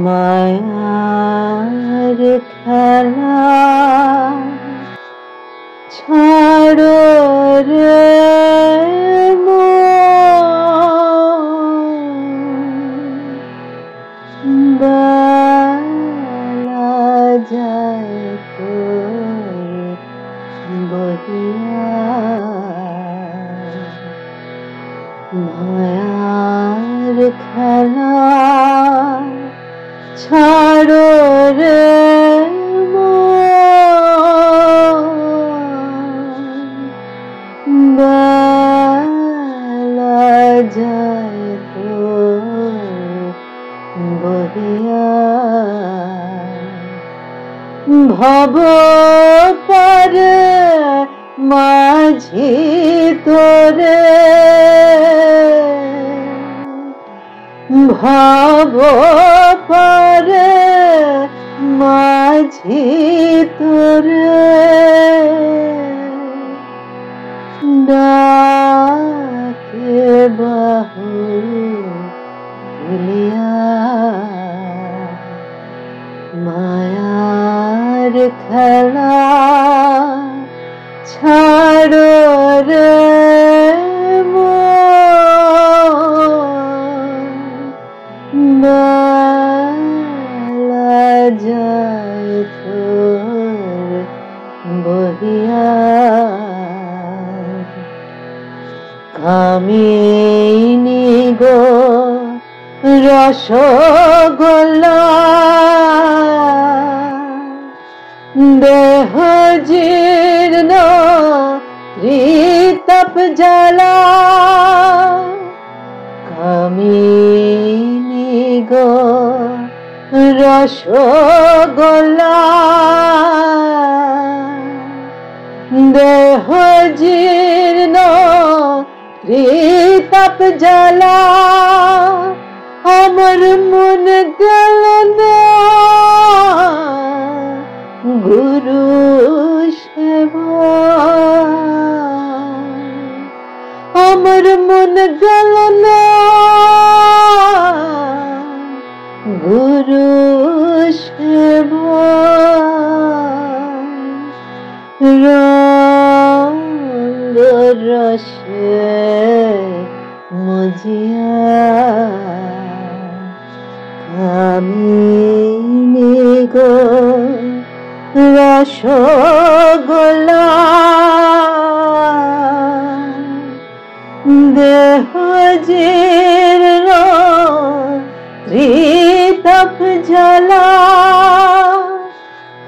মায়ার খেলা ছাড়ো রে মন, বেলা যায় তোর বহিয়া। মায়ার খেলা ছাড়ো রে মন, বেলা যায় তোর বহিয়া। ভব পারে মাঝি তোরে, ভব পারে মাঝি তোরে, ডাকে বাহু তুলিয়া। মায়ার খেলা ছাড়ো রে মন, বেলা যায় তোর বহিয়া। কামিনী গো রসগোল্লা, দেহ জীর্ণ ত্রিতপ জ্বালা। কামিনী গো রসগোল্লা, দেহ জীর্ণ ত্রিতপ জ্বালা। আমার মন গেল না গুরু সেবা, আমার মন গেল না গুরু সেবা। রঙ্গ রসে মজিয়া, কামিনী গো রসগোল্লা, দেহ জীর্ণ ত্রিতপ জ্বালা।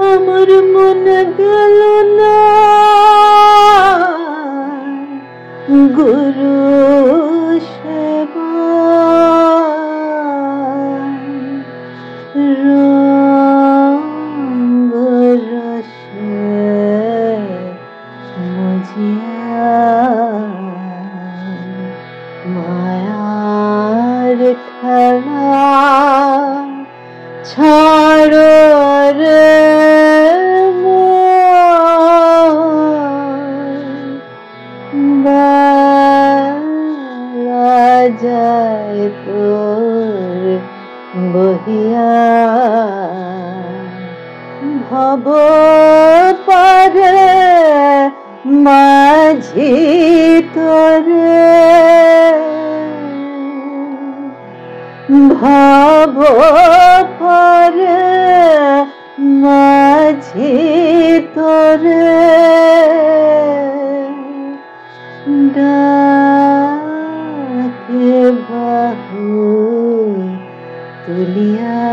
আমার মন গেল না গুরু সেবা। রঙ্গ রসে মজিয়া, মায়ার খেলা ছাড়ো রে মন, বেলা যায় তোর বহিয়া। ভব পারে মাঝি তোরে, ভব পারে মাঝি তোরে, ডাকে বাহু তুলিয়া।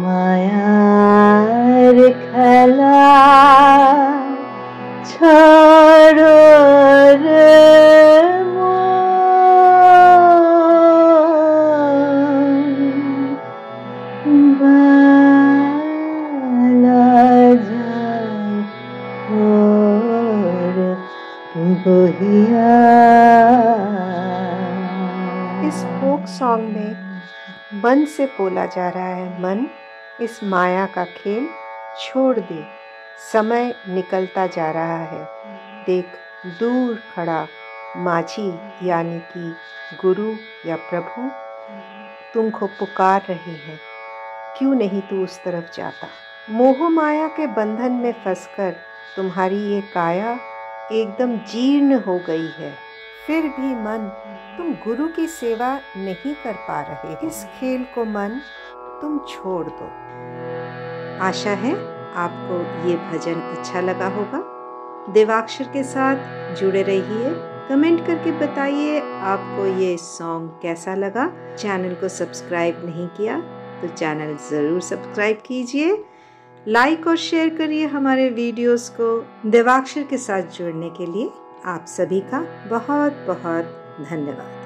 মায়ার খেলা ছাড়ো রে মন, বেলা যায় তোর बहिया। इस फोक सॉन्ग में मन से बोला जा रहा है, मन इस माया का खेल छोड़ दे, समय निकलता जा रहा है। देख दूर खड़ा माझी यानी कि गुरु या प्रभु तुमको पुकार रही हैं, क्यों नहीं तू उस तरफ जाता। मोह माया के बंधन में फंसकर तुम्हारी ये काया एकदम जीर्ण हो गई है, फिर भी मन तुम गुरु की सेवा नहीं कर पा रहे। इस खेल को मन तुम छोड़ दो। आशा है आपको ये भजन अच्छा लगा होगा। देवाक्षर के साथ जुड़े रहिए। कमेंट करके बताइए आपको ये सॉन्ग कैसा लगा। चैनल को सब्सक्राइब नहीं किया तो चैनल ज़रूर सब्सक्राइब कीजिए। लाइक और शेयर करिए हमारे वीडियोस को। देवाक्षर के साथ जुड़ने के लिए आप सभी का बहुत बहुत धन्यवाद।